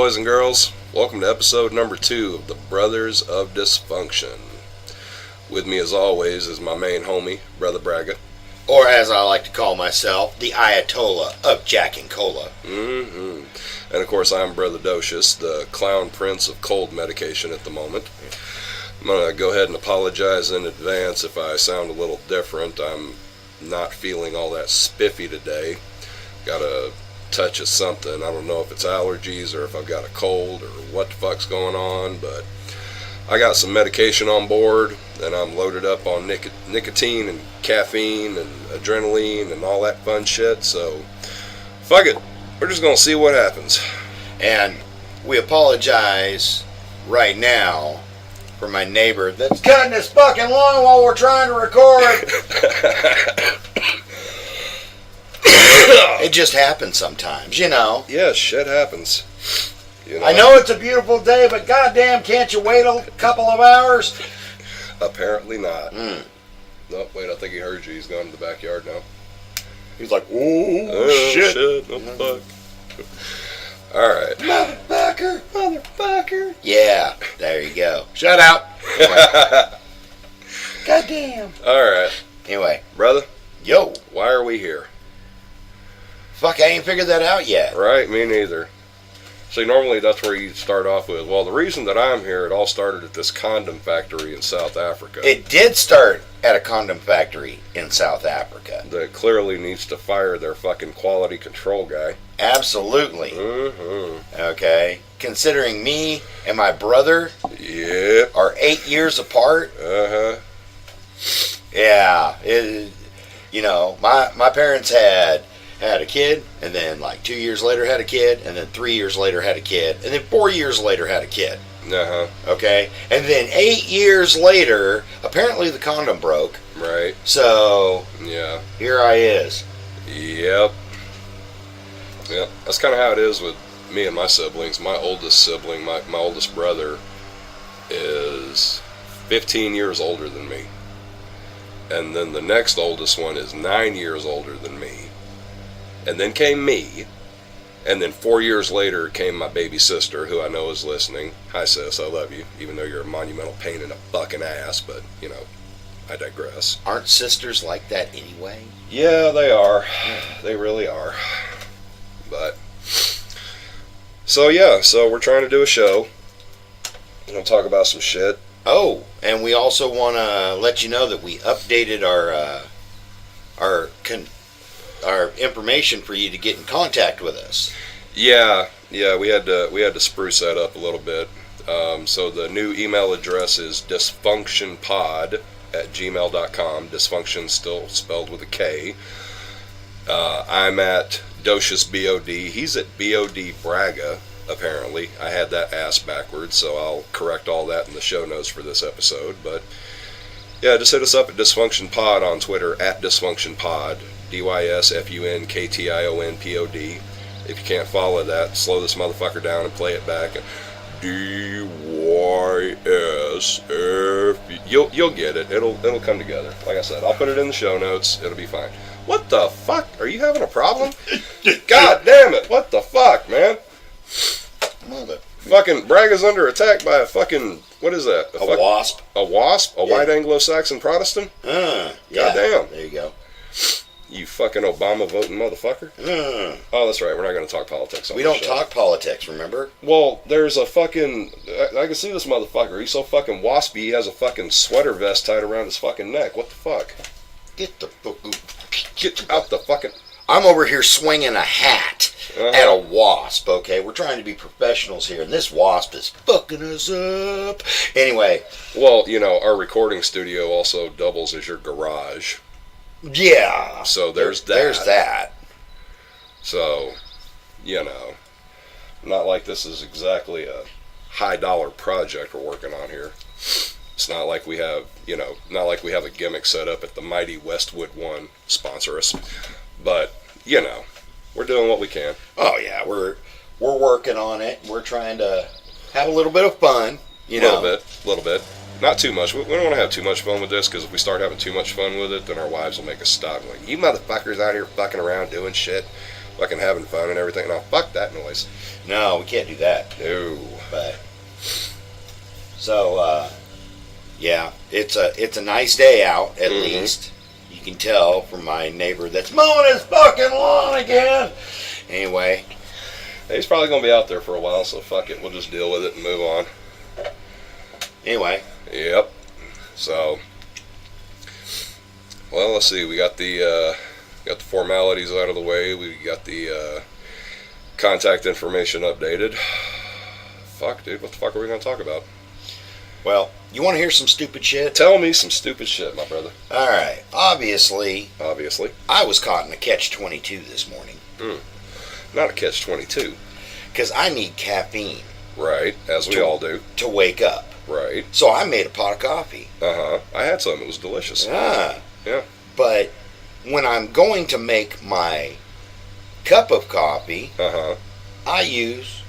boys and girls. Welcome to episode number 2 of the Brothers of Dysfunction. With me, as always, is my main homie, Brother Bragga. Or as I like to call myself, the Ayatollah of Jack and Cola. And of course, I'm Brother Doshus, the clown prince of cold medication at the moment. I'm going to go ahead and apologize in advance if I sound a little different. I'm not feeling all that spiffy today. Got a touch of something. I don't know if it's allergies or if I've got a cold or what the fuck's going on, but I got some medication on board and I'm loaded up on nicotine and caffeine and adrenaline and all that fun shit, so fuck it. We're just gonna see what happens. And we apologize right now for my neighbor that's cutting his fucking lawn while we're trying to record. It just happens sometimes, you know. Yeah, shit happens. You know? I know it's a beautiful day, but goddamn, can't you wait a couple of hours? Apparently not. Nope, wait, I think he heard you. He's gone to the backyard now. He's like, oh shit. Fuck. Alright. Motherfucker. Yeah, there you go. Shut out. Goddamn. Alright. Anyway. Brother. Yo. Why are we here? Fuck, I ain't figured that out yet. Right, me neither. See, normally that's where you start off with, well, the reason that I'm here, it all started at this condom factory in South Africa. It did start at a condom factory in South Africa. That clearly needs to fire their fucking quality control guy. Absolutely. Okay. Considering me and my brother are 8 years apart. Yeah. You know, my parents had a kid, and then like 2 years later had a kid, and then 3 years later had a kid, and then 4 years later had a kid. Okay? And then 8 years later, apparently the condom broke. Right. So, yeah. Here I is. Yep. That's kind of how it is with me and my siblings. My oldest sibling, my oldest brother, is 15 years older than me. And then the next oldest one is 9 years older than me. And then came me, and then 4 years later came my baby sister, who I know is listening. Hi sis, I love you, even though you're a monumental pain in the fucking ass, but, you know, I digress. Aren't sisters like that anyway? Yeah, they are. They really are. But, so we're trying to do a show. We're going to talk about some shit. Oh, and we also want to let you know that we updated our information for you to get in contact with us. Yeah, we had to spruce that up a little bit. So the new email address is dysfunctionpod@gmail.com. Dysfunction still spelled with a K. I'm at Doshus BOD. He's at BOD Bragga, apparently. I had that ass backwards, so I'll correct all that in the show notes for this episode. But yeah, just hit us up at Dysfunction Pod on Twitter, at Dysfunction Pod. DYSFUNKTIONPOD. If you can't follow that, slow this motherfucker down and play it back. DYSF. You'll get it. It'll come together. Like I said, I'll put it in the show notes. It'll be fine. What the fuck? Are you having a problem? God damn it! What the fuck, man? Fucking Bragga's under attack by a fucking, what is that? A wasp. A wasp? A white Anglo-Saxon Protestant? Yeah. Goddamn. There you go. You fucking Obama voting motherfucker. Oh, that's right. We're not going to talk politics on We this don't show. talk politics, remember? Well, there's a fucking... I can see this motherfucker. He's so fucking waspy, he has a fucking sweater vest tied around his fucking neck. What the fuck? Get out the fucking... I'm over here swinging a hat at a wasp, okay? We're trying to be professionals here, and this wasp is fucking us up. Anyway. Well, you know, our recording studio also doubles as your garage. Yeah. So there's that. There's that. So, you know, not like this is exactly a high dollar project we're working on here. It's not like we have, you know, not like we have a gimmick set up at the mighty Westwood One sponsor us. But, you know, we're doing what we can. Oh yeah, we're working on it. We're trying to have a little bit of fun, you know. A little bit. Not too much. We don't want to have too much fun with this, because if we start having too much fun with it, then our wives will make us stop. Like, you motherfuckers out here fucking around doing shit. fucking having fun and everything. No, fuck that noise. No, we can't do that. No. But so yeah, it's a nice day out at least. You can tell from my neighbor that's mowing his fucking lawn again. Anyway, he's probably gonna be out there for a while, so fuck it. We'll just deal with it and move on. Anyway. Yep. So, well, let's see. We got the formalities out of the way. We got the contact information updated. Fuck, dude. What the fuck are we gonna talk about? Well, you want to hear some stupid shit? Tell me some stupid shit, my brother. All right. Obviously, I was caught in a catch-22 this morning. Not a catch-22. Because I need caffeine. Right, as we all do. To wake up. Right. So I made a pot of coffee. I had some. It was delicious. Yeah. Yeah. But when I'm going to make my cup of coffee, I use,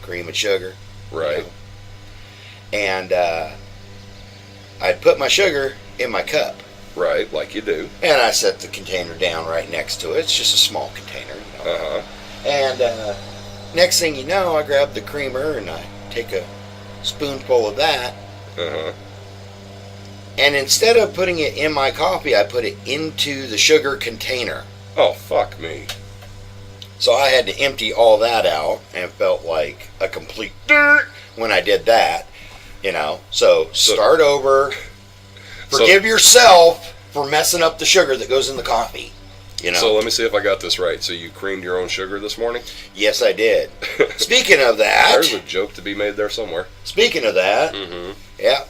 cream and sugar. Right. And I put my sugar in my cup. Right, like you do. And I set the container down right next to it. It's just a small container, And next thing you know, I grab the creamer and I take a spoonful of that. And instead of putting it in my coffee, I put it into the sugar container. Oh, fuck me. So I had to empty all that out and felt like a complete dirt when I did that. So start over. Forgive yourself for messing up the sugar that goes in the coffee. So let me see if I got this right. So you creamed your own sugar this morning? Yes, I did. Speaking of that, there's a joke to be made there somewhere. Speaking of that, yeah,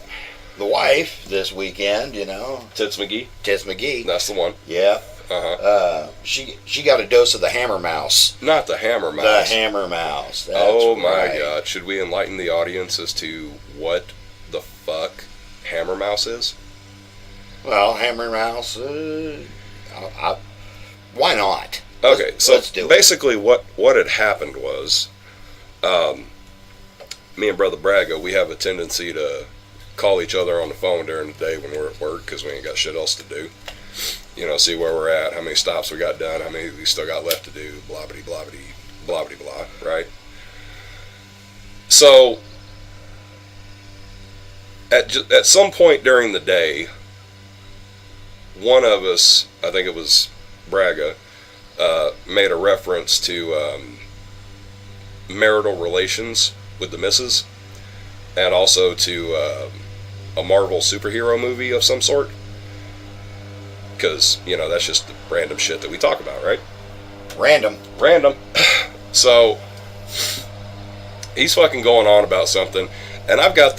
the wife this weekend, Tits McGee. Tits McGee. That's the one. Yeah. She got a dose of the hammer mouse. Not the hammer mouse. The hammer mouse. That's oh my right. God! Should we enlighten the audience as to what the fuck hammer mouse is? Well, hammer mouse. Why not? Okay, so let's do basically what had happened was, me and Brother Bragga, we have a tendency to call each other on the phone during the day when we're at work because we ain't got shit else to do. See where we're at, how many stops we got done, how many we still got left to do, blah, blah, blah, blah, blah, blah, right? So, at some point during the day, one of us, I think it was Bragga, made a reference to marital relations with the missus, and also to a Marvel superhero movie of some sort. Because, that's just the random shit that we talk about, right? Random. So, he's fucking going on about something, and I've got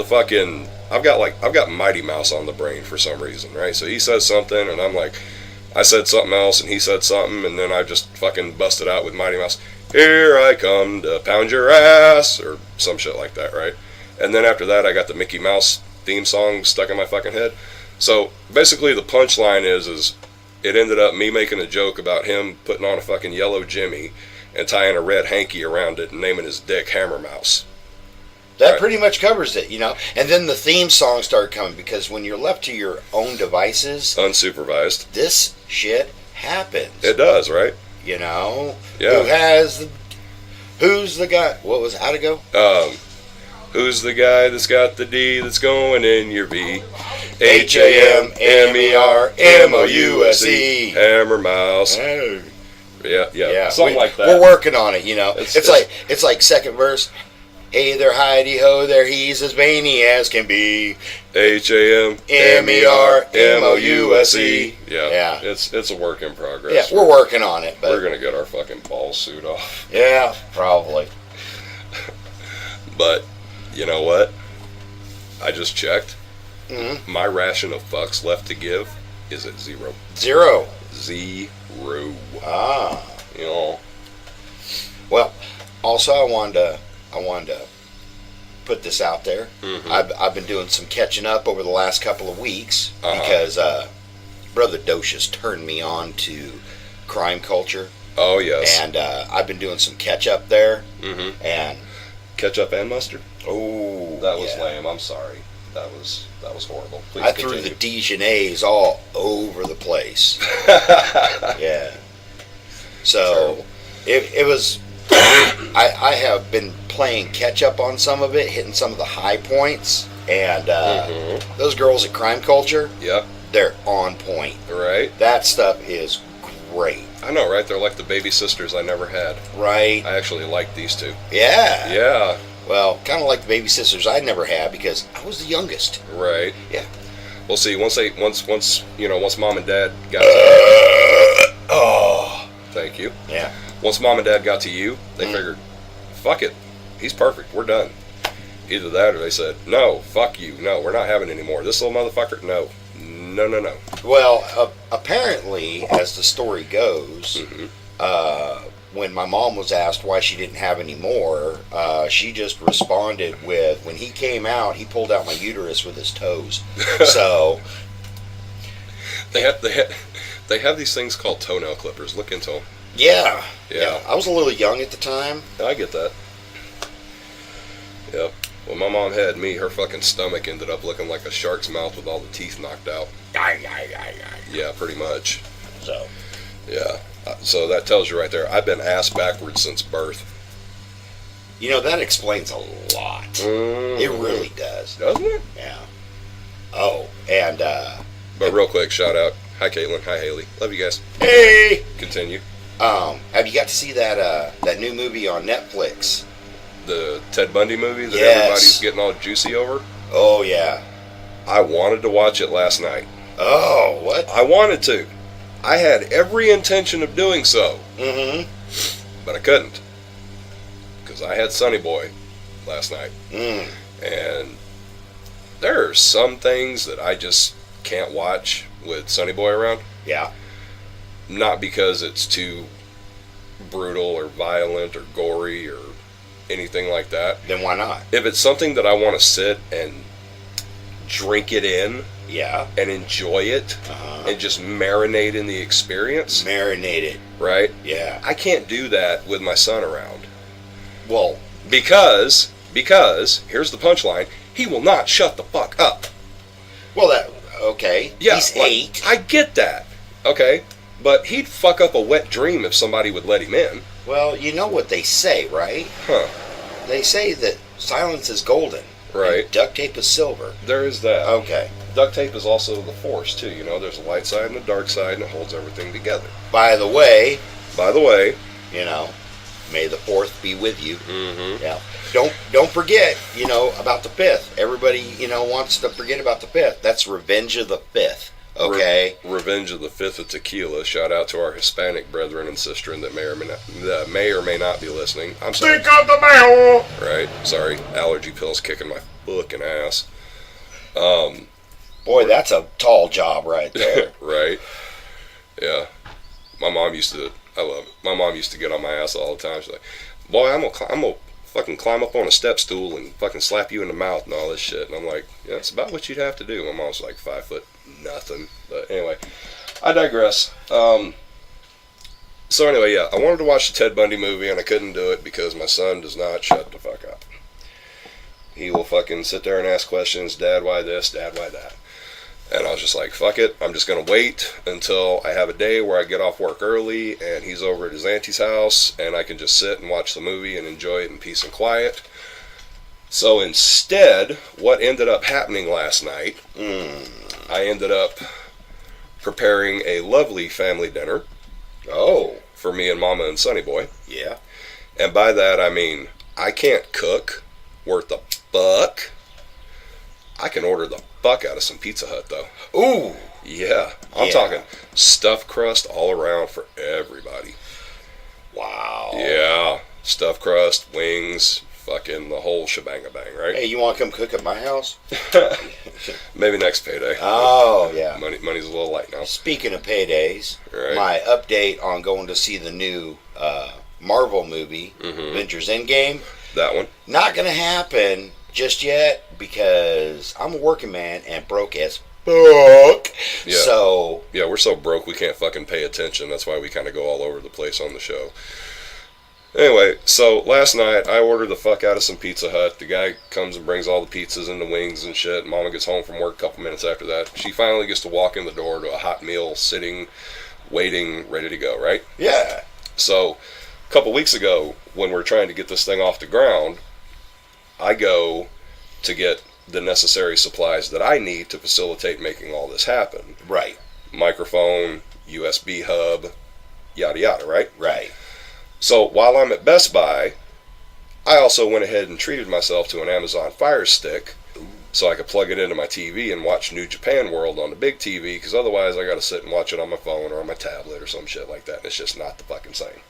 Mighty Mouse on the brain for some reason, right? So he says something, and I'm like, I said something else, and he said something, and then I just fucking busted out with Mighty Mouse. Here I come to pound your ass, or some shit like that, right? And then after that, I got the Mickey Mouse theme song stuck in my fucking head. So basically, the punchline is it ended up me making a joke about him putting on a fucking yellow Jimmy and tying a red hanky around it and naming his dick Hammer Mouse. That pretty much covers it, And then the theme song started coming because when you're left to your own devices, unsupervised, this shit happens. It does, right? Yeah. Who's the guy? What was it? How'd it go? Who's the guy that's got the D that's going in your V? HAMMERMOUSE. Hammer Mouse. Yeah. Something like that. We're working on it, It's like second verse. Hey there, Heidi ho, there he's as veiny as can be. HAMMERMOUSE. Yeah. It's a work in progress. Yeah, we're working on it. But we're gonna get our fucking ball suit off. Yeah, probably. But you know what? I just checked. Mm-hmm. My ration of fucks left to give is at 0. 0. 0. Ah. Well, also I wanted to put this out there. Mm-hmm. I've been doing some catching up over the last couple of weeks because Brother Doshus turned me on to crime culture. Oh yes. And I've been doing some catch up there. Mm-hmm. And ketchup and mustard. Oh, that was lame. I'm sorry. That was horrible. Please I threw the Dijonnaise all over the place. Yeah. So it was. I have been playing catch up on some of it, hitting some of the high points, and those girls at Crime Culture, yep, they're on point. Right. That stuff is great. I know, right? They're like the baby sisters I never had. Right. I actually like these two. Yeah. Yeah. Well, kind of like the baby sisters I never had because I was the youngest. Right. Yeah. Well, see, once mom and dad got oh. Thank you. Yeah. Once mom and dad got to you, they figured, fuck it, he's perfect, we're done. Either that or they said, no, fuck you, no, we're not having any more. This little motherfucker, no. Well, apparently, as the story goes, when my mom was asked why she didn't have any more, she just responded with, when he came out, he pulled out my uterus with his toes. So they have these things called toenail clippers. Look into them. Yeah. Yeah. I was a little young at the time. I get that. Yep. When my mom had me, her fucking stomach ended up looking like a shark's mouth with all the teeth knocked out. Yeah, pretty much. So. Yeah. So that tells you right there, I've been ass backwards since birth. You know, that explains a lot. It really does. Doesn't it? Yeah. Oh, and but real quick, shout out. Hi Caitlin. Hi Haley. Love you guys. Hey! Continue. Have you got to see that new movie on Netflix? The Ted Bundy movie that Yes. everybody's getting all juicy over? Oh, yeah. I wanted to watch it last night. Oh, what? I wanted to. I had every intention of doing so. Mm-hmm. But I couldn't. Because I had Sonny Boy last night. And there are some things that I just can't watch with Sonny Boy around. Yeah. Not because it's too brutal or violent or gory or anything like that. Then why not? If it's something that I want to sit and drink it in, yeah, and enjoy it, and just marinate in the experience, marinate it, right? Yeah, I can't do that with my son around. Well, because here's the punchline: he will not shut the fuck up. Well, okay. Yeah, he's 8. I get that. Okay. But he'd fuck up a wet dream if somebody would let him in. Well, you know what they say, right? Huh. They say that silence is golden. Right. And duct tape is silver. There is that. Okay. Duct tape is also the force, too. You know, there's a light side and a dark side, and it holds everything together. By the way, you know, may the 4th be with you. Mm-hmm. Yeah. Don't forget, about the 5th. Everybody, wants to forget about the 5th. That's Revenge of the 5th. Okay. Revenge of the 5th of Tequila. Shout out to our Hispanic brethren and sister that may or may not be listening. I'm sorry. Think of the mail. Right. Sorry. Allergy pills kicking my fucking ass. Boy, that's a tall job right there. Right. Yeah. My mom used to. I love it. My mom used to get on my ass all the time. She's like, "Boy, I'm gonna fucking climb up on a step stool and fucking slap you in the mouth and all this shit." And I'm like, "Yeah, it's about what you'd have to do." My mom's like 5 foot nothing. But anyway, I digress. So anyway, yeah, I wanted to watch the Ted Bundy movie and I couldn't do it because my son does not shut the fuck up. He will fucking sit there and ask questions. Dad, why this? Dad, why that? And I was just like, fuck it. I'm just going to wait until I have a day where I get off work early and he's over at his auntie's house and I can just sit and watch the movie and enjoy it in peace and quiet. So instead, what ended up happening last night, I ended up preparing a lovely family dinner. Oh. For me and Mama and Sonny Boy. Yeah. And by that I mean, I can't cook worth a buck. I can order the fuck out of some Pizza Hut though. Ooh. Yeah. I'm talking stuffed crust all around for everybody. Wow. Yeah. Stuffed crust, wings, fucking the whole shebang bang, right? Hey, you want to come cook at my house? Maybe next payday. Oh, yeah. Money's a little light now. Speaking of paydays, right. My update on going to see the new Marvel movie, Avengers Endgame. That one. Not going to happen just yet because I'm a working man and broke as fuck. Yeah. So. Yeah, we're so broke we can't fucking pay attention. That's why we kind of go all over the place on the show. Anyway, so last night I ordered the fuck out of some Pizza Hut. The guy comes and brings all the pizzas and the wings and shit. Mama gets home from work a couple minutes after that. She finally gets to walk in the door to a hot meal sitting, waiting, ready to go, right? Yeah. So, a couple weeks ago, when we're trying to get this thing off the ground, I go to get the necessary supplies that I need to facilitate making all this happen. Right. Microphone, USB hub, yada yada, right? Right. So while I'm at Best Buy, I also went ahead and treated myself to an Amazon Fire Stick so I could plug it into my TV and watch New Japan World on the big TV, because otherwise I got to sit and watch it on my phone or on my tablet or some shit like that, and it's just not the fucking same.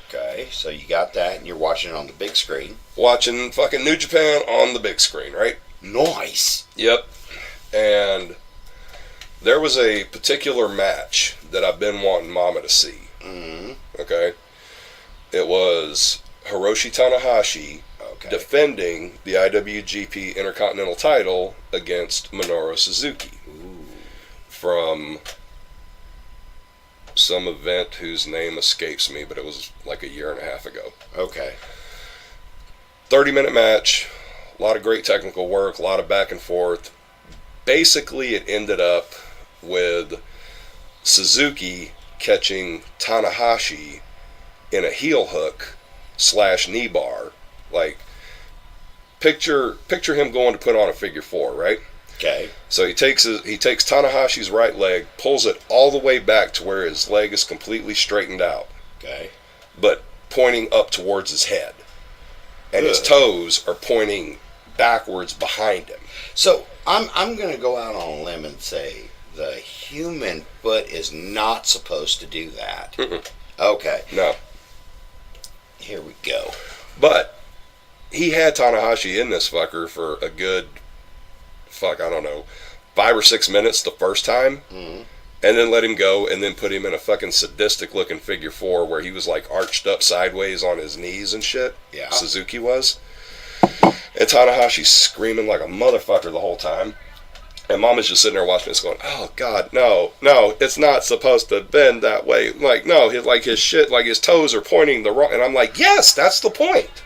Okay, so you got that, and you're watching it on the big screen. Watching fucking New Japan on the big screen, right? Nice. Yep. And there was a particular match that I've been wanting Mama to see. Mm-hmm. Okay? It was Hiroshi Tanahashi defending the IWGP Intercontinental title against Minoru Suzuki. Ooh. From some event whose name escapes me, but it was like a year and a half ago. Okay. 30-minute match, a lot of great technical work, a lot of back and forth. Basically, it ended up with Suzuki catching Tanahashi in a heel hook / knee bar. Like, picture him going to put on a figure four, right? Okay. So he takes Tanahashi's right leg, pulls it all the way back to where his leg is completely straightened out. Okay. But pointing up towards his head. And his toes are pointing backwards behind him. So I'm going to go out on a limb and say the human foot is not supposed to do that. Mm-mm. Okay. No. Here we go. But he had Tanahashi in this fucker for a good, I don't know, 5 or 6 minutes the first time. Mm-hmm. And then let him go, and then put him in a fucking sadistic looking figure four where he was like arched up sideways on his knees and shit. Yeah. Suzuki was. And Tanahashi's screaming like a motherfucker the whole time. And Mama's just sitting there watching this going, oh God, no, it's not supposed to bend that way. Like, no, his shit, like his toes are pointing the wrong, and I'm like, yes, that's the point.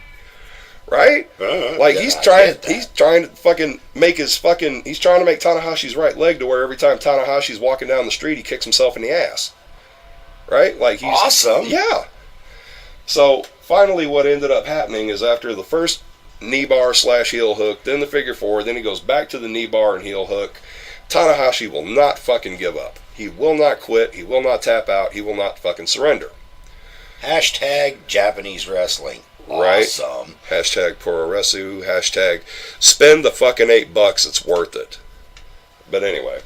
Right? Like, he's trying to fucking make he's trying to make Tanahashi's right leg to where every time Tanahashi's walking down the street, he kicks himself in the ass. Right? Like, he's awesome. Yeah. So, finally what ended up happening is after the first knee bar / heel hook, then the figure four, then he goes back to the knee bar and heel hook, Tanahashi will not fucking give up. He will not quit. He will not tap out. He will not fucking surrender. # Japanese wrestling. Right? Awesome. # Puroresu. # spend the fucking $8. It's worth it. But anyway.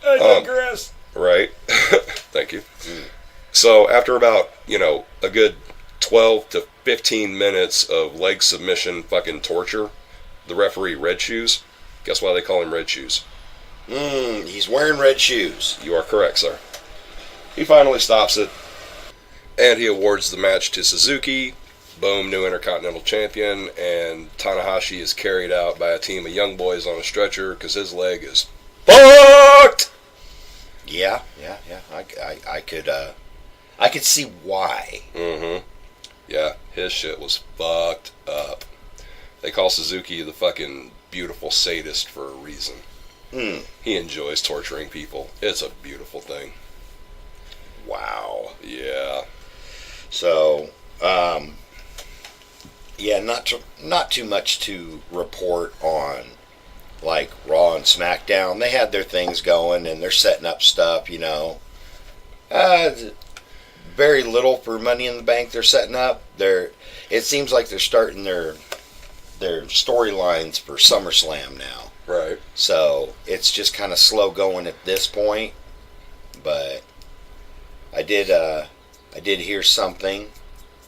I digress. Right. Thank you. So after about, a good 12 to 15 minutes of leg submission fucking torture, the referee, Red Shoes, guess why they call him Red Shoes? He's wearing red shoes. You are correct, sir. He finally stops it, and he awards the match to Suzuki. Boom, new Intercontinental Champion, and Tanahashi is carried out by a team of young boys on a stretcher because his leg is fucked! Yeah. I could see why. Mm-hmm. Yeah, his shit was fucked up. They call Suzuki the fucking beautiful sadist for a reason. He enjoys torturing people. It's a beautiful thing. Wow. Yeah. So, not too much to report on, like Raw and SmackDown. They had their things going and they're setting up stuff, very little for Money in the Bank they're setting up. It seems like they're starting their storylines for SummerSlam now. Right. So it's just kind of slow going at this point. But I did hear something.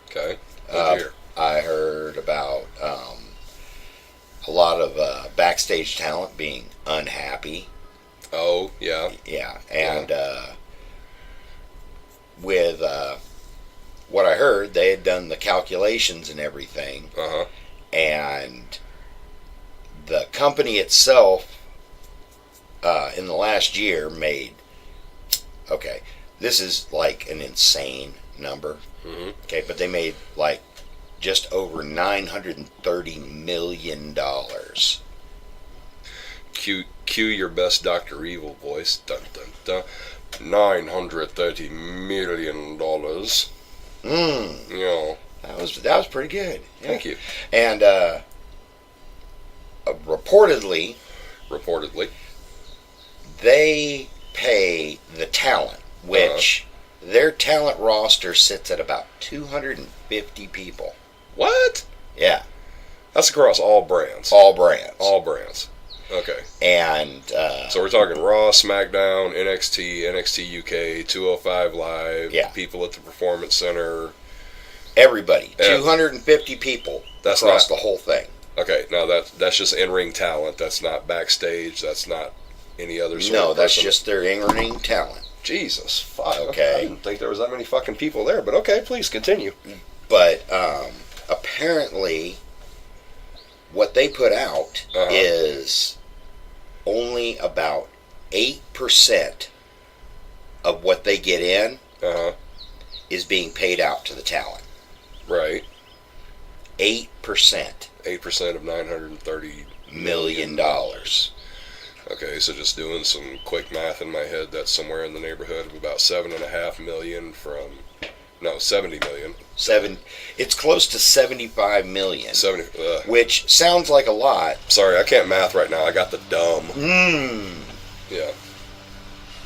Okay. What'd you hear? I heard about a lot of backstage talent being unhappy. Oh, yeah. Yeah, and with what I heard, they had done the calculations and everything, and the company itself in the last year made, this is like an insane number, okay, but they made like just over $930 million. Cue your best Dr. Evil voice. Dun, dun, dun. $930 million. You know. That was pretty good. Yeah. Thank you. And reportedly, they pay the talent, which their talent roster sits at about 250 people. What? Yeah. That's across all brands. All brands. All brands. Okay. And so we're talking Raw, SmackDown, NXT, NXT UK, 205 Live, people at the Performance Center. Everybody. 250 people across the whole thing. Okay, now that's just in-ring talent. That's not backstage. That's not any other sort of No, that's person. just their in-ring talent. Jesus, fuck. Okay. I didn't think there was that many fucking people there, but okay, please continue. But apparently, what they put out is only about 8% of what they get in is being paid out to the talent. Right. 8%. 8% of $930 million. Okay, so just doing some quick math in my head, that's somewhere in the neighborhood of about $7.5 million from... No, $70 million. It's close to $75 million. 70, which sounds like a lot. Sorry, I can't math right now. I got the dumb. Yeah.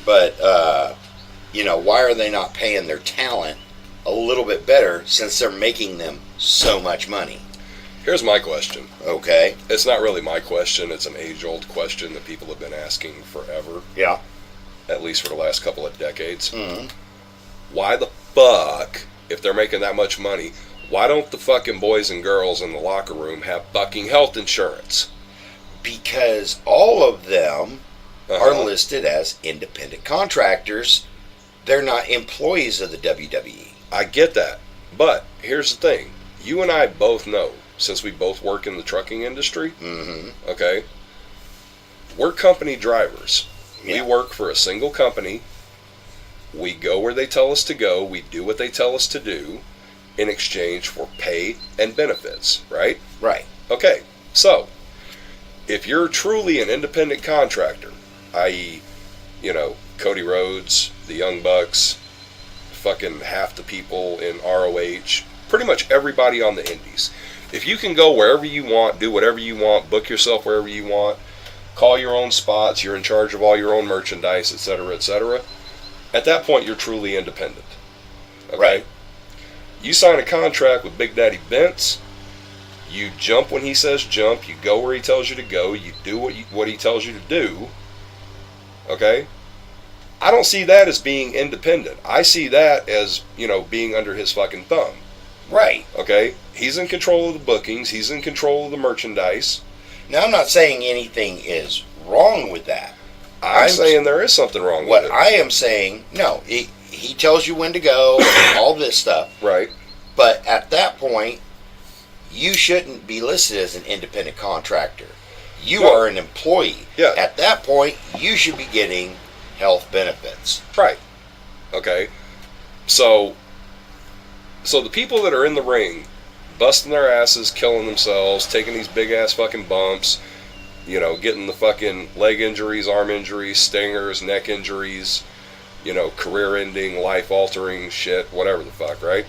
But, why are they not paying their talent a little bit better since they're making them so much money? Here's my question. Okay. It's not really my question. It's an age-old question that people have been asking forever. Yeah. At least for the last couple of decades. Mm-hmm. Why the fuck, if they're making that much money, why don't the fucking boys and girls in the locker room have fucking health insurance? Because all of them are listed as independent contractors. They're not employees of the WWE. I get that. But here's the thing. You and I both know, since we both work in the trucking industry, okay, we're company drivers. Yeah. We work for a single company. We go where they tell us to go. We do what they tell us to do in exchange for pay and benefits, right? Right. Okay, so if you're truly an independent contractor, i.e., Cody Rhodes, the Young Bucks, fucking half the people in ROH, pretty much everybody on the indies. If you can go wherever you want, do whatever you want, book yourself wherever you want, call your own spots, you're in charge of all your own merchandise, etc., etc., at that point you're truly independent. Okay? Right. You sign a contract with Big Daddy Vince, you jump when he says jump, you go where he tells you to go, you do what he tells you to do, okay? I don't see that as being independent. I see that as, being under his fucking thumb. Right. Okay? He's in control of the bookings. He's in control of the merchandise. Now, I'm not saying anything is wrong with that. I'm saying there is something wrong with it. What I am saying, no, he tells you when to go and all this stuff. Right. But at that point, you shouldn't be listed as an independent contractor. You are an employee. Yeah. At that point, you should be getting health benefits. Right. Okay. So the people that are in the ring, busting their asses, killing themselves, taking these big ass fucking bumps, getting the fucking leg injuries, arm injuries, stingers, neck injuries, career-ending, life-altering shit, whatever the fuck, right?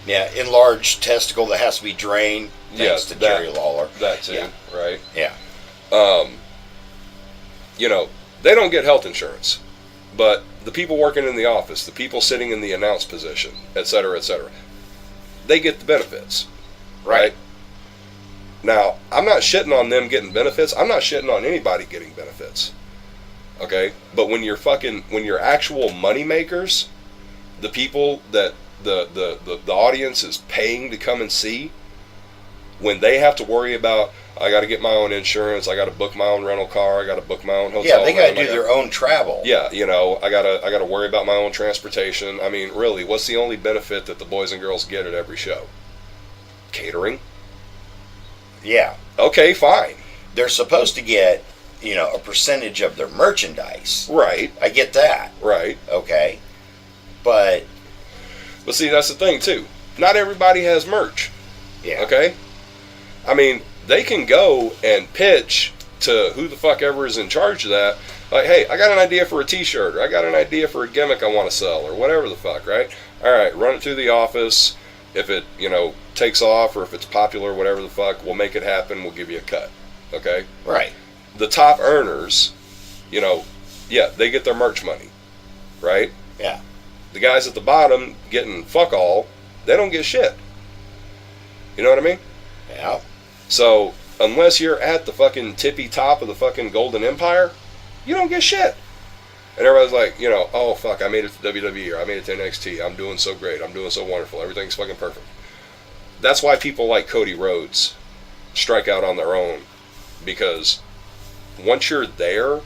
Yeah, enlarged testicle that has to be drained, thanks to Jerry Lawler. That too, right? Yeah. They don't get health insurance, but the people working in the office, the people sitting in the announce position, etc., they get the benefits, right? Now, I'm not shitting on them getting benefits. I'm not shitting on anybody getting benefits. Okay? But when you're actual money makers, the people that the audience is paying to come and see, when they have to worry about, I got to get my own insurance, I got to book my own rental car, I got to book my own hotel. Yeah, they got to do their own travel. Yeah, I got to worry about my own transportation. I mean, really, what's the only benefit that the boys and girls get at every show? Catering. Yeah. Okay, fine. They're supposed to get, a percentage of their merchandise. Right. I get that. Right. Okay. But see, that's the thing, too. Not everybody has merch. Yeah. Okay? I mean, they can go and pitch to who the fuck ever is in charge of that. Like, hey, I got an idea for a t-shirt, or I got an idea for a gimmick I want to sell, or whatever the fuck, right? All right, run it through the office. If it, takes off, or if it's popular, whatever the fuck, we'll make it happen. We'll give you a cut. Okay? Right. The top earners, yeah, they get their merch money, right? Yeah. The guys at the bottom getting fuck all, they don't get shit. You know what I mean? Yeah. So, unless you're at the fucking tippy top of the fucking golden empire, you don't get shit. And everybody's like, oh fuck, I made it to WWE, or I made it to NXT, I'm doing so great, I'm doing so wonderful, everything's fucking perfect. That's why people like Cody Rhodes strike out on their own, because once you're there,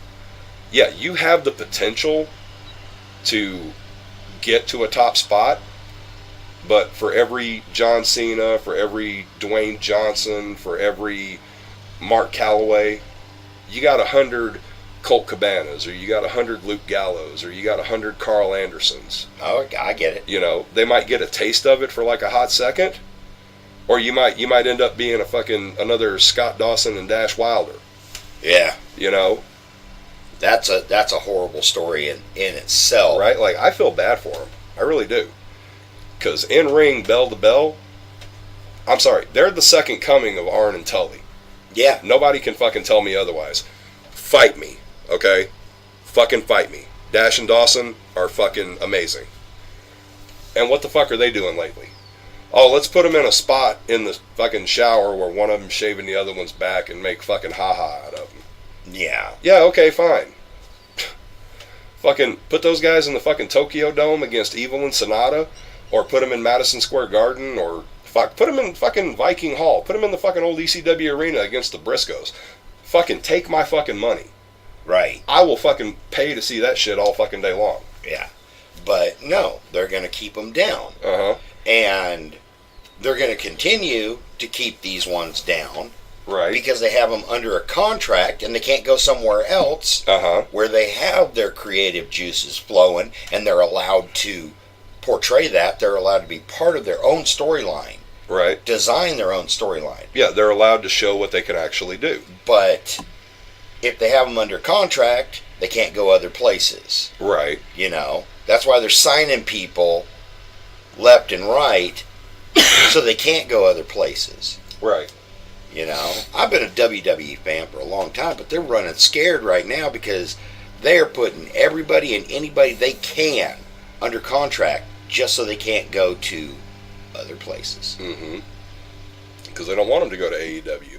yeah, you have the potential to get to a top spot, but for every John Cena, for every Dwayne Johnson, for every Mark Calloway, you got 100 Colt Cabanas, or you got 100 Luke Gallows, or you got 100 Carl Andersons. Oh, I get it. They might get a taste of it for like a hot second, or you might end up being another Scott Dawson and Dash Wilder. Yeah. That's a horrible story in itself. Right? Like, I feel bad for them. I really do. Because in ring, bell to bell, I'm sorry, they're the second coming of Arn and Tully. Yeah. Nobody can fucking tell me otherwise. Fight me, okay? Fucking fight me. Dash and Dawson are fucking amazing. And what the fuck are they doing lately? Oh, let's put them in a spot in the fucking shower where one of them's shaving the other one's back and make fucking ha-ha out of them. Yeah. Yeah, okay, fine. Fucking put those guys in the fucking Tokyo Dome against Evil and Sonata, or put them in Madison Square Garden, or put them in fucking Viking Hall. Put them in the fucking old ECW arena against the Briscoes. Fucking take my fucking money. Right. I will fucking pay to see that shit all fucking day long. Yeah. But no, they're going to keep them down. Uh-huh. And they're going to continue to keep these ones down. Right. Because they have them under a contract and they can't go somewhere else where they have their creative juices flowing and they're allowed to portray that. They're allowed to be part of their own storyline. Right. Design their own storyline. Yeah, they're allowed to show what they can actually do. But if they have them under contract, they can't go other places. Right. That's why they're signing people left and right so they can't go other places. Right. I've been a WWE fan for a long time, but they're running scared right now because they're putting everybody and anybody they can under contract just so they can't go to other places. Mm-hmm. Because they don't want them to go to AEW.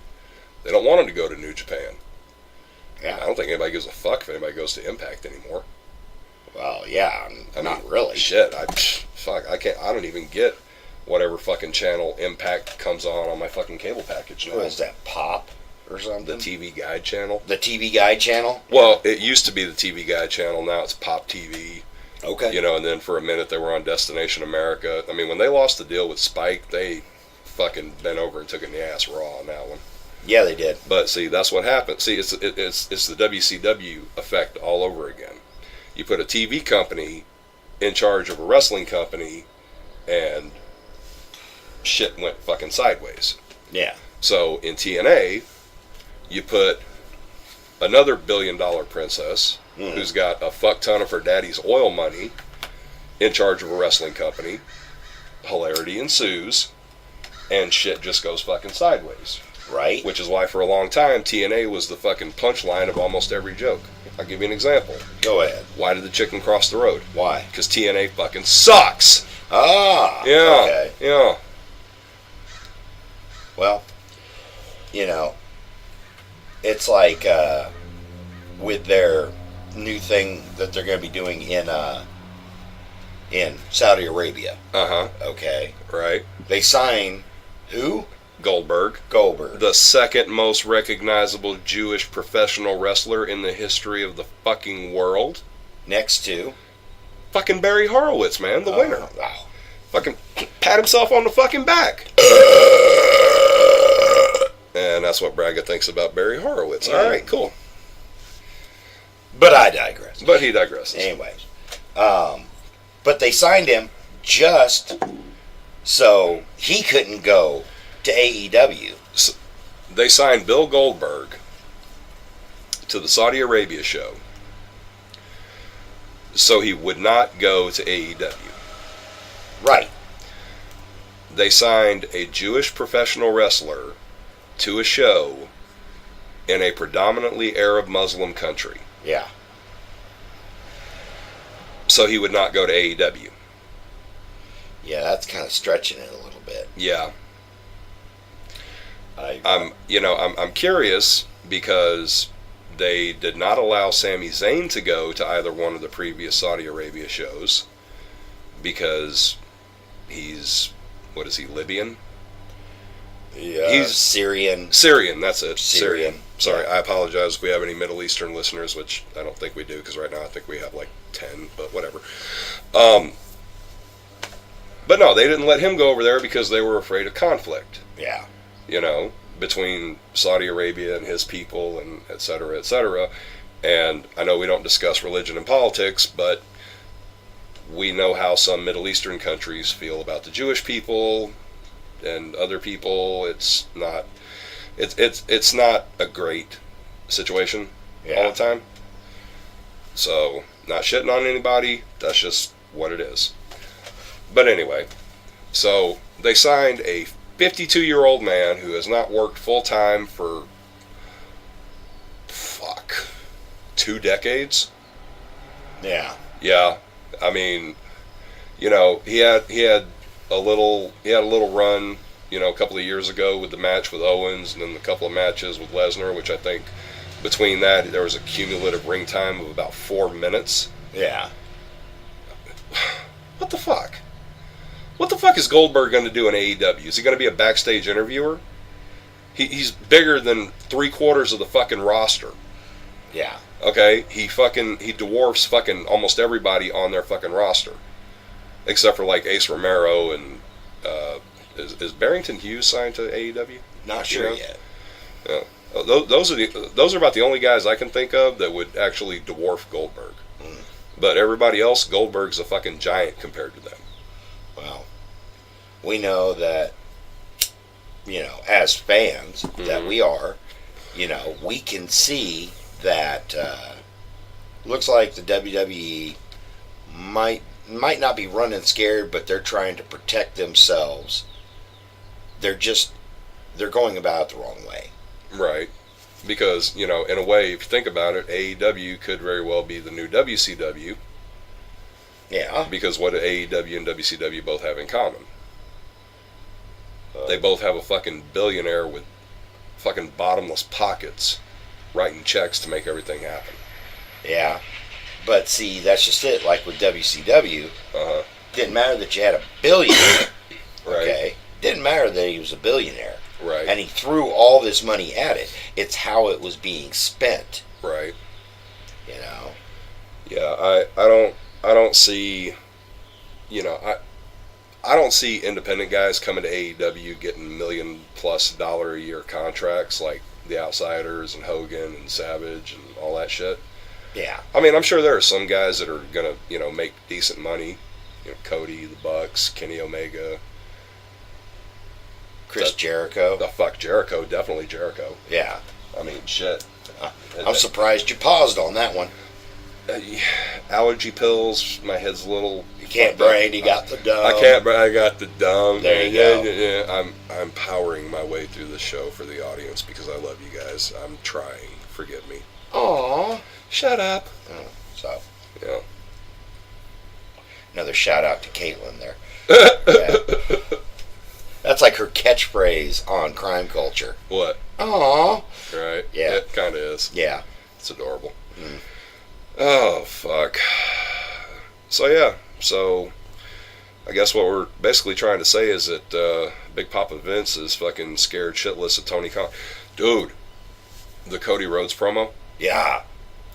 They don't want them to go to New Japan. Yeah. I don't think anybody gives a fuck if anybody goes to Impact anymore. Well, yeah, not really. Shit, I don't even get whatever fucking channel Impact comes on my fucking cable package now. What is that, Pop or something? The TV Guide channel. The TV Guide channel? Well, it used to be the TV Guide channel. Now it's Pop TV. Okay. And then for a minute they were on Destination America. I mean, when they lost the deal with Spike, they fucking bent over and took it in the ass raw on that one. Yeah, they did. But see, that's what happened. See, it's the WCW effect all over again. You put a TV company in charge of a wrestling company, and shit went fucking sideways. Yeah. So in TNA, you put another billion-dollar princess who's got a fuck ton of her daddy's oil money in charge of a wrestling company. Hilarity ensues, and shit just goes fucking sideways. Right. Which is why for a long time TNA was the fucking punchline of almost every joke. I'll give you an example. Go ahead. Why did the chicken cross the road? Why? Because TNA fucking sucks. Ah. Yeah. Okay. Yeah. Well, it's like with their new thing that they're going to be doing in Saudi Arabia. Uh-huh. Okay. Right. They sign who? Goldberg. The second most recognizable Jewish professional wrestler in the history of the fucking world. Next to? Fucking Barry Horowitz, man. The winner. Wow. Fucking pat himself on the fucking back. And that's what Bragga thinks about Barry Horowitz. Yeah. All right, cool. But I digress. But he digresses. Anyways. But they signed him just so he couldn't go to AEW. So they signed Bill Goldberg to the Saudi Arabia show so he would not go to AEW. Right. They signed a Jewish professional wrestler to a show in a predominantly Arab Muslim country. Yeah. So he would not go to AEW. Yeah, that's kind of stretching it a little bit. Yeah. I'm curious because they did not allow Sami Zayn to go to either one of the previous Saudi Arabia shows because he's, what is he, Libyan? Yeah, he's Syrian. Syrian, that's it. Syrian. Sorry, Yeah. I apologize if we have any Middle Eastern listeners, which I don't think we do because right now I think we have like 10, but whatever. But no, they didn't let him go over there because they were afraid of conflict. Yeah. Between Saudi Arabia and his people and et cetera, et cetera. And I know we don't discuss religion and politics, but we know how some Middle Eastern countries feel about the Jewish people and other people. It's not a great situation all the time. So, not shitting on anybody, that's just what it is. But anyway, so they signed a 52-year-old man who has not worked full-time for 2 decades. Yeah. Yeah, I mean, he had a little run, a couple of years ago with the match with Owens, and then a couple of matches with Lesnar, which I think between that there was a cumulative ring time of about 4 minutes. Yeah. What the fuck? What the fuck is Goldberg going to do in AEW? Is he going to be a backstage interviewer? He's bigger than 3/4 of the fucking roster. Yeah. Okay? He dwarfs fucking almost everybody on their fucking roster. Except for like Ace Romero and is Barrington Hughes signed to AEW? Not sure yet. Yeah. Those are about the only guys I can think of that would actually dwarf Goldberg. Mm. But everybody else, Goldberg's a fucking giant compared to them. Well, we know that, as fans that we are, we can see that looks like the WWE might not be running scared, but they're trying to protect themselves. They're going about it the wrong way. Right. Because, in a way, if you think about it, AEW could very well be the new WCW. Yeah. Because what do AEW and WCW both have in common? They both have a fucking billionaire with fucking bottomless pockets writing checks to make everything happen. Yeah. But see, that's just it. Like with WCW, didn't matter that you had a billionaire. Right. Okay? Didn't matter that he was a billionaire. Right. And he threw all this money at it. It's how it was being spent. Right. Yeah, I don't see, I don't see independent guys coming to AEW getting $1 million+ a year contracts like the Outsiders and Hogan and Savage and all that shit. Yeah. I mean, I'm sure there are some guys that are gonna, make decent money. Cody, the Bucks, Kenny Omega, Chris Jericho. The fuck Jericho, definitely Jericho. Yeah. I mean, shit. I'm surprised you paused on that one. Allergy pills. My head's a little. You can't brain. You got the dumb. I can't. I got the dumb. There you go. Yeah. I'm powering my way through the show for the audience because I love you guys. I'm trying. Forgive me. Aww. Shut up. Oh, so. Yeah. Another shout out to Caitlin there. Yeah. That's like her catchphrase on Crime Culture. What? Aww. Right. Yeah. It kind of is. Yeah. It's adorable. Mm. Oh, fuck. So, yeah. So, I guess what we're basically trying to say is that Big Papa Vince is fucking scared shitless of Tony Khan. Dude, the Cody Rhodes promo? Yeah.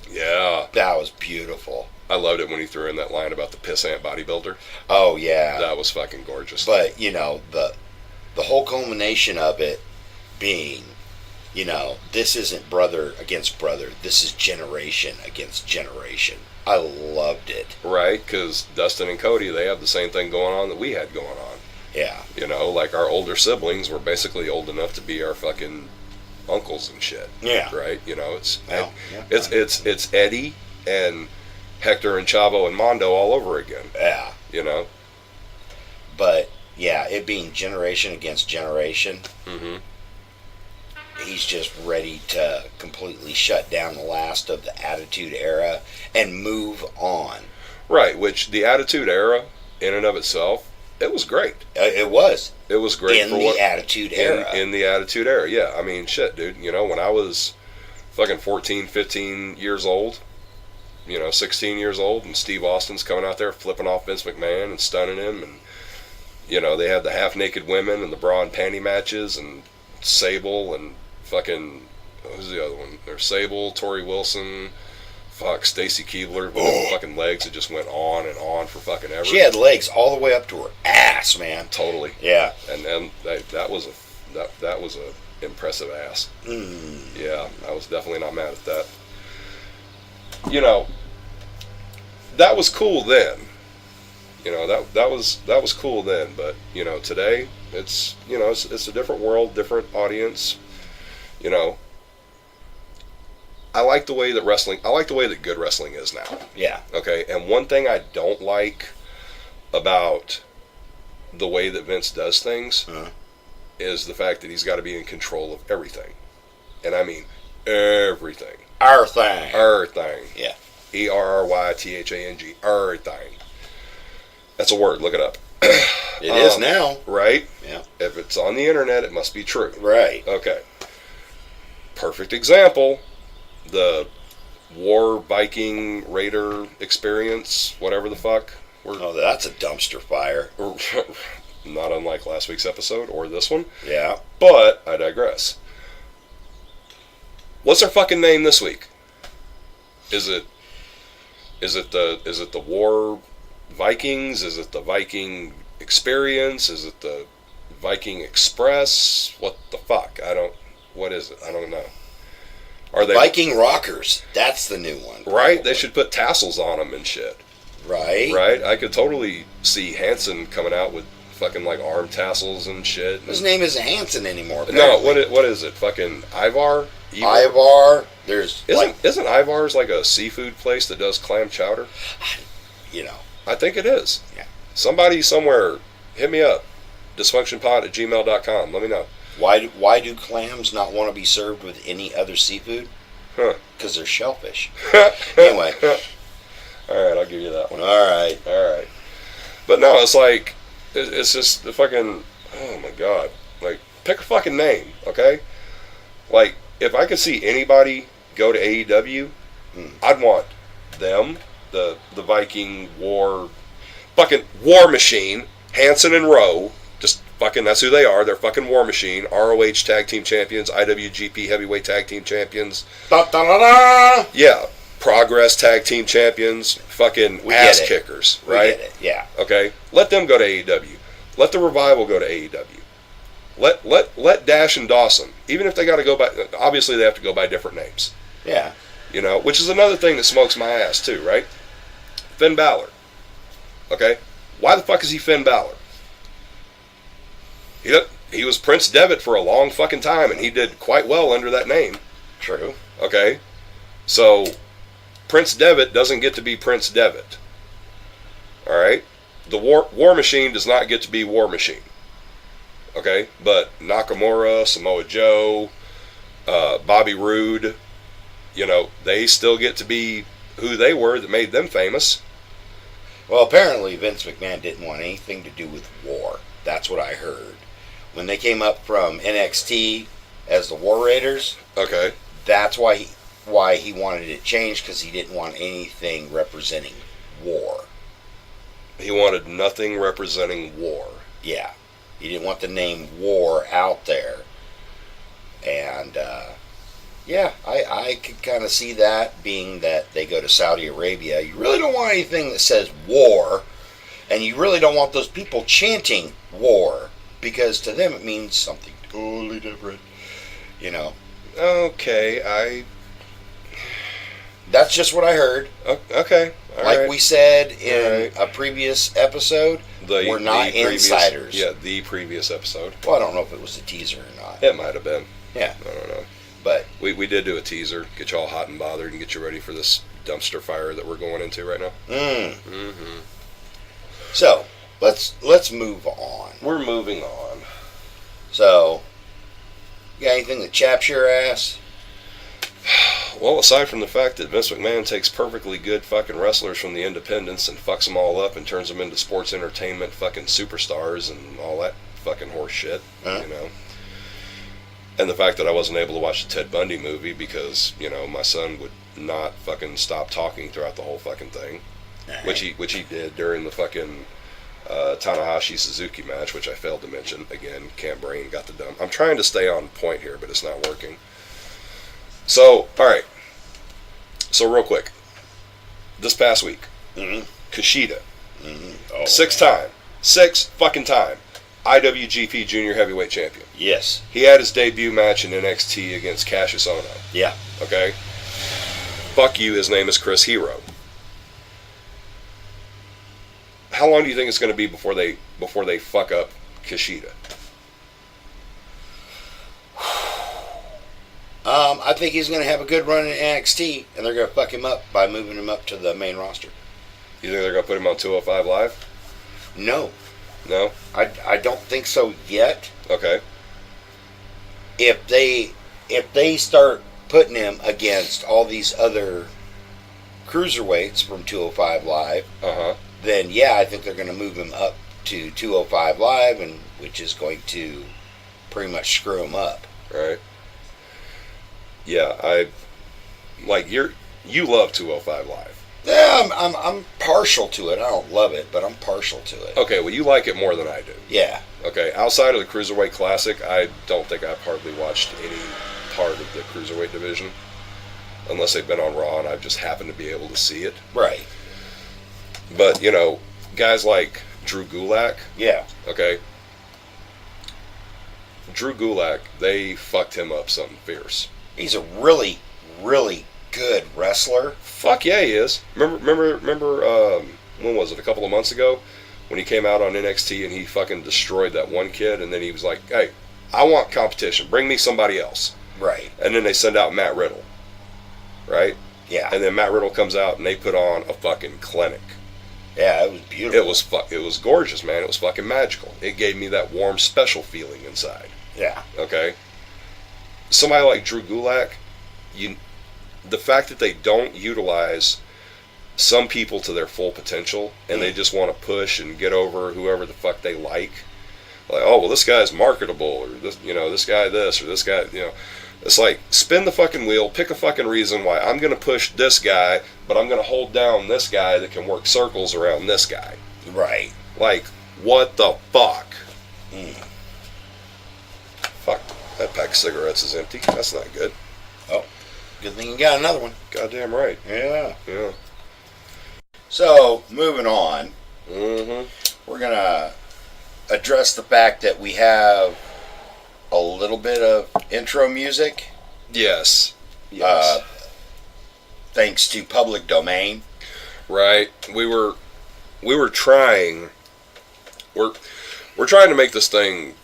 Yeah. That was beautiful. I loved it when he threw in that line about the pissant bodybuilder. Oh, yeah. That was fucking gorgeous. But, the whole culmination of it being, this isn't brother against brother. This is generation against generation. I loved it. Right, because Dustin and Cody, they have the same thing going on that we had going on. Yeah. Like our older siblings were basically old enough to be our fucking uncles and shit. Yeah. Right. You know, Well, it's Eddie and Hector and Chavo and Mondo all over again. Yeah. You know. But yeah, it being generation against generation. Mm-hmm. He's just ready to completely shut down the last of the Attitude Era and move on. Right, which the Attitude Era, in and of itself, it was great. It was. It was great in the Attitude Era. In the Attitude Era, yeah. I mean, shit, dude. You know, when I was fucking 14, 15 years old, 16 years old, and Steve Austin's coming out there flipping off Vince McMahon and stunning him, and, they had the half-naked women and the bra and panty matches, and Sable and fucking, who's the other one? There's Sable, Tori Wilson, Stacy Keibler with her fucking legs that just went on and on for fucking ever. She had legs all the way up to her ass, man. Totally. Yeah. And then that was a impressive ass. Yeah, I was definitely not mad at that. That was cool then. That was cool then, but today it's it's a different world, different audience. I like the way that good wrestling is now. Yeah. Okay, and one thing I don't like about the way that Vince does things is the fact that he's got to be in control of everything. And I mean everything. Everything. Everything. Yeah. ERRYTHANG. Everything. That's a word. Look it up. It is now. Right? Yeah. If it's on the internet, it must be true. Right. Okay. Perfect example. The War Viking Raider experience, whatever the fuck. That's a dumpster fire. Not unlike last week's episode or this one. Yeah. But I digress. What's their fucking name this week? Is it the War Vikings? Is it the Viking Experience? Is it the Viking Express? What the fuck? What is it? I don't know. Are they Viking Rockers? That's the new one. Right? They should put tassels on them and shit. Right. Right? I could totally see Hanson coming out with fucking like arm tassels and shit. His name isn't Hanson anymore. Apparently. No, what is it? Fucking Ivar? Ivar. There's isn't Ivar's like a seafood place that does clam chowder? I think it is. Yeah. Somebody somewhere hit me up. dysfunctionpod@gmail.com. Let me know. Why do clams not want to be served with any other seafood? Huh. Because they're shellfish. Anyway. Alright, I'll give you that one. Alright. But no, it's like, it's just the fucking, oh my god. Like, pick a fucking name, okay? Like, if I could see anybody go to AEW, I'd want them, the Viking fucking War Machine, Hanson and Rowe, just fucking, that's who they are. They're fucking War Machine, ROH Tag Team Champions, IWGP Heavyweight Tag Team Champions. Da-da-da-da! Yeah, Progress Tag Team Champions, fucking ass kickers, right? We get it, yeah. Okay, let them go to AEW. Let the Revival go to AEW. Let Dash and Dawson, even if they got to go by, obviously they have to go by different names. Yeah. Which is another thing that smokes my ass too, right? Finn Balor. Okay, why the fuck is he Finn Balor? He was Prince Devitt for a long fucking time, and he did quite well under that name. True. Okay, so Prince Devitt doesn't get to be Prince Devitt. All right, the War Machine does not get to be War Machine. Okay, but Nakamura, Samoa Joe, Bobby Roode, they still get to be who they were that made them famous. Well, apparently Vince McMahon didn't want anything to do with war. That's what I heard. When they came up from NXT as the War Raiders, okay, that's why he wanted it changed, because he didn't want anything representing war. He wanted nothing representing war. Yeah. He didn't want the name war out there. And, yeah, I could kind of see that, being that they go to Saudi Arabia. You really don't want anything that says war, and you really don't want those people chanting war, because to them it means something totally different. Okay, That's just what I heard. Okay. Like we said in a previous episode, we're not insiders. The previous episode. Well, I don't know if it was a teaser or not. It might have been. Yeah. I don't know. But we did do a teaser, get you all hot and bothered, and get you ready for this dumpster fire that we're going into right now. Mm-hmm. So let's move on. We're moving on. So, you got anything that chaps your ass? Well, aside from the fact that Vince McMahon takes perfectly good fucking wrestlers from the independents and fucks them all up and turns them into sports entertainment fucking superstars and all that fucking horse shit, you know. And the fact that I wasn't able to watch the Ted Bundy movie because, you know, my son would not fucking stop talking throughout the whole fucking thing, which he did during the fucking Tanahashi Suzuki match, which I failed to mention. Again, Camp Brain got the dumb. I'm trying to stay on point here, but it's not working. So, alright. So, real quick. This past week, Kushida, six fucking time IWGP Junior Heavyweight Champion. Yes. He had his debut match in NXT against Cassius Ohno. Yeah. Okay? Fuck you, his name is Chris Hero. How long do you think it's going to be before they fuck up Kushida? I think he's going to have a good run in NXT, and they're going to fuck him up by moving him up to the main roster. You think they're going to put him on 205 Live? No. No? I don't think so yet. Okay. If they start putting him against all these other cruiserweights from 205 Live, then yeah, I think they're going to move him up to 205 Live, and which is going to pretty much screw him up. Right. Yeah, you love 205 Live. Yeah, I'm partial to it. I don't love it, but I'm partial to it. Okay, well, you like it more than I do. Yeah. Okay, outside of the Cruiserweight Classic, I don't think I've hardly watched any part of the Cruiserweight division, unless they've been on Raw and I've just happened to be able to see it. Right. But, you know, guys like Drew Gulak. Yeah. Okay. Drew Gulak, they fucked him up something fierce. He's a really, really good wrestler. Fuck yeah, he is. Remember, when was it? A couple of months ago, when he came out on NXT and he fucking destroyed that one kid, and then he was like, "Hey, I want competition. Bring me somebody else." Right. And then they send out Matt Riddle. Right. Yeah. And then Matt Riddle comes out and they put on a fucking clinic. Yeah, it was beautiful. It was gorgeous, man. It was fucking magical. It gave me that warm, special feeling inside. Yeah. Okay. Somebody like Drew Gulak, the fact that they don't utilize some people to their full potential, and they just want to push and get over whoever the fuck they like. Oh, well, this guy's marketable, or this guy this, or this guy, It's like, spin the fucking wheel, pick a fucking reason why I'm going to push this guy, but I'm going to hold down this guy that can work circles around this guy. Right. Like, what the fuck? Fuck, that pack of cigarettes is empty. That's not good. Oh, good thing you got another one. Goddamn right. Yeah. Yeah. So, moving on. Mm-hmm. We're going to address the fact that we have a little bit of intro music. Yes. Thanks to public domain. Right. We were trying. We're trying to make this thing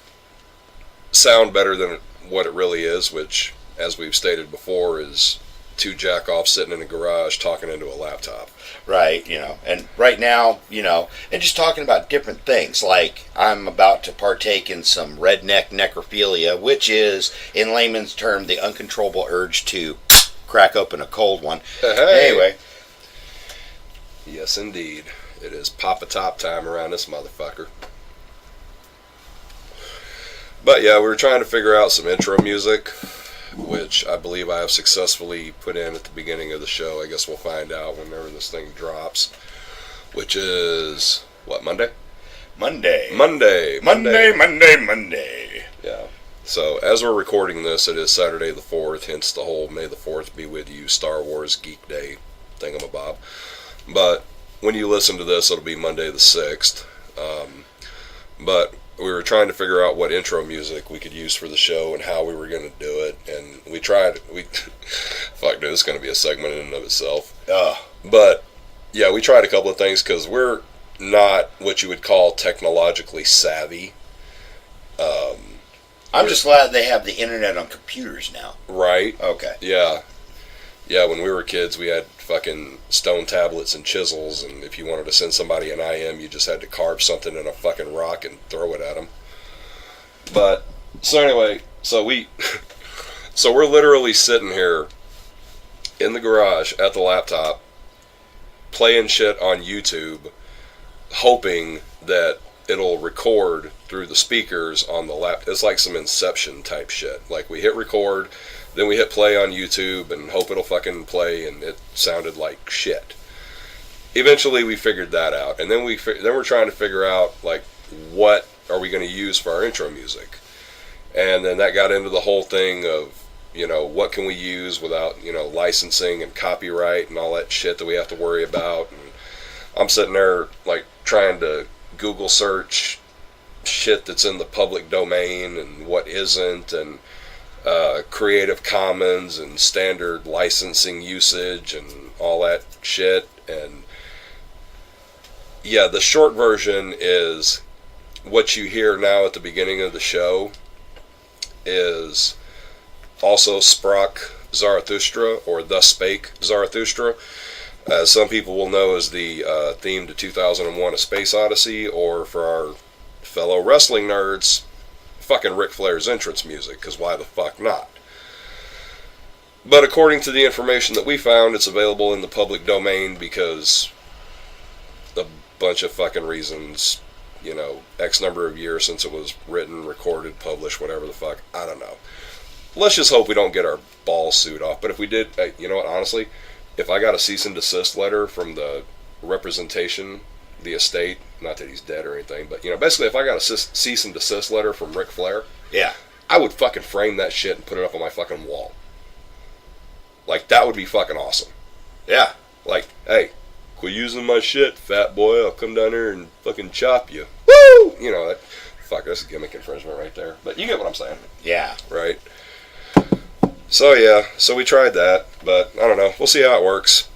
sound better than what it really is, which, as we've stated before, is two jack-offs sitting in a garage talking into a laptop. Right, and right now, and just talking about different things, like I'm about to partake in some redneck necrophilia, which is, in layman's term, the uncontrollable urge to crack open a cold one. Hey. Anyway. Yes, indeed. It is pop-a-top time around this motherfucker. But yeah, we were trying to figure out some intro music, which I believe I have successfully put in at the beginning of the show. I guess we'll find out whenever this thing drops, which is, what, Monday? Monday. Yeah. So, as we're recording this, it is Saturday the 4th, hence the whole May the 4th be with you Star Wars Geek Day thingamabob. But when you listen to this, it'll be Monday the 6th. But we were trying to figure out what intro music we could use for the show and how we were going to do it. And we tried, fuck dude, it's going to be a segment in and of itself. But, yeah, we tried a couple of things because we're not what you would call technologically savvy. I'm just glad they have the internet on computers now. Right. Okay. Yeah. Yeah, when we were kids, we had fucking stone tablets and chisels, and if you wanted to send somebody an IM, you just had to carve something in a fucking rock and throw it at them. But, so anyway, so we're literally sitting here in the garage at the laptop, playing shit on YouTube, hoping that it'll record through the speakers on the laptop. It's like some Inception type shit. Like, we hit record, then we hit play on YouTube and hope it'll fucking play, and it sounded like shit. Eventually we figured that out, and then we're trying to figure out, like, what are we going to use for our intro music. And then that got into the whole thing of, you know, what can we use without, you know, licensing and copyright and all that shit that we have to worry about. And I'm sitting there, like, trying to Google search shit that's in the public domain and what isn't, and Creative Commons and standard licensing usage and all that shit. And yeah, the short version is what you hear now at the beginning of the show is also Sprach Zarathustra, or Thus Spake Zarathustra, as some people will know as the theme to 2001: A Space Odyssey, or for our fellow wrestling nerds, fucking Ric Flair's entrance music, because why the fuck not? But according to the information that we found, it's available in the public domain because a bunch of fucking reasons, you know, X number of years since it was written, recorded, published, whatever the fuck, I don't know. Let's just hope we don't get our balls sued off. But if we did, you know what, honestly, if I got a cease and desist letter from the representation, the estate, not that he's dead or anything, but, you know, basically if I got a cease and desist letter from Ric Flair, yeah, I would fucking frame that shit and put it up on my fucking wall. Like, that would be fucking awesome. Yeah. Like, hey, quit using my shit, fat boy, I'll come down here and fucking chop you. Woo! You know, fuck, that's gimmick infringement right there. But you get what I'm saying. Yeah. Right? So, yeah, so we tried that, but I don't know. We'll see how it works.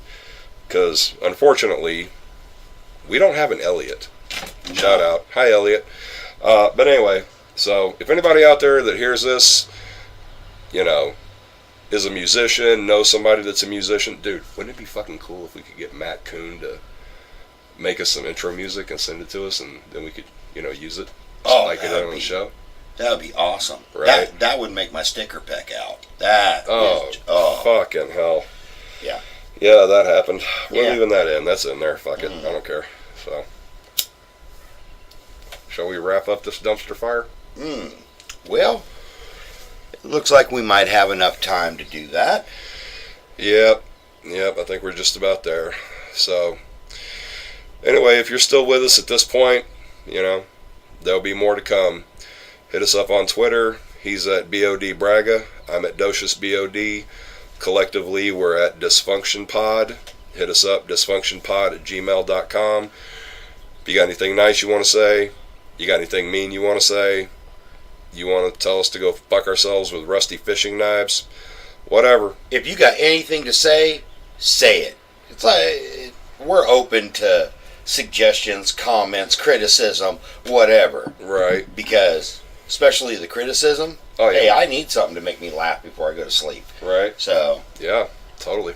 Because, unfortunately, we don't have an Elliot. Shout out. Hi, Elliot. But anyway, so if anybody out there that hears this, you know, is a musician, knows somebody that's a musician, dude, wouldn't it be fucking cool if we could get Matt Kuhn to make us some intro music and send it to us, and then we could, you know, use it, like it on the show? That would be awesome. Right? That would make my sticker peck out. Fucking hell. Yeah. Yeah, that happened. We're leaving that in. That's in there. Fuck it. I don't care. So, shall we wrap up this dumpster fire? Well, it looks like we might have enough time to do that. Yep. I think we're just about there. So, anyway, if you're still with us at this point, you know, there'll be more to come. Hit us up on Twitter. He's at BOD Bragga. I'm at Doshus BOD. Collectively, we're at Dysfunction Pod. Hit us up, dysfunctionpod@gmail.com. If you got anything nice you want to say, you got anything mean you want to say, you want to tell us to go fuck ourselves with rusty fishing knives, whatever. If you got anything to say, say it. It's like we're open to suggestions, comments, criticism, whatever. Right. Because, especially the criticism, hey, I need something to make me laugh before I go to sleep. Right. So. Yeah, totally.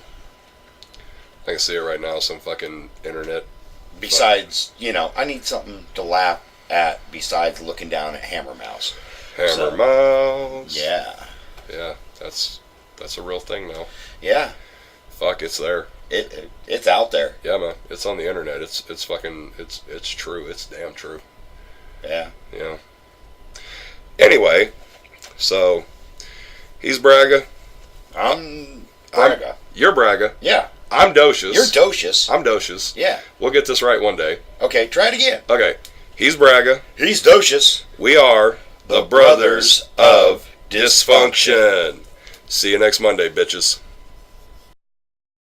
I can see it right now, some fucking internet. Besides, you know, I need something to laugh at besides looking down at Hammer Mouse. Hammer Mouse. Yeah. Yeah, that's a real thing now. Yeah. Fuck, it's there. It's out there. Yeah, man. It's on the internet. It's fucking, it's true. It's damn true. Yeah. Yeah. Anyway, so, he's Bragga. I'm Bragga. You're Bragga. Yeah. I'm Doshus. You're Doshus. I'm Doshus. Yeah. We'll get this right one day. Okay, try it again. Okay. He's Bragga. He's Doshus. We are the Brothers of Dysfunction. See you next Monday, bitches.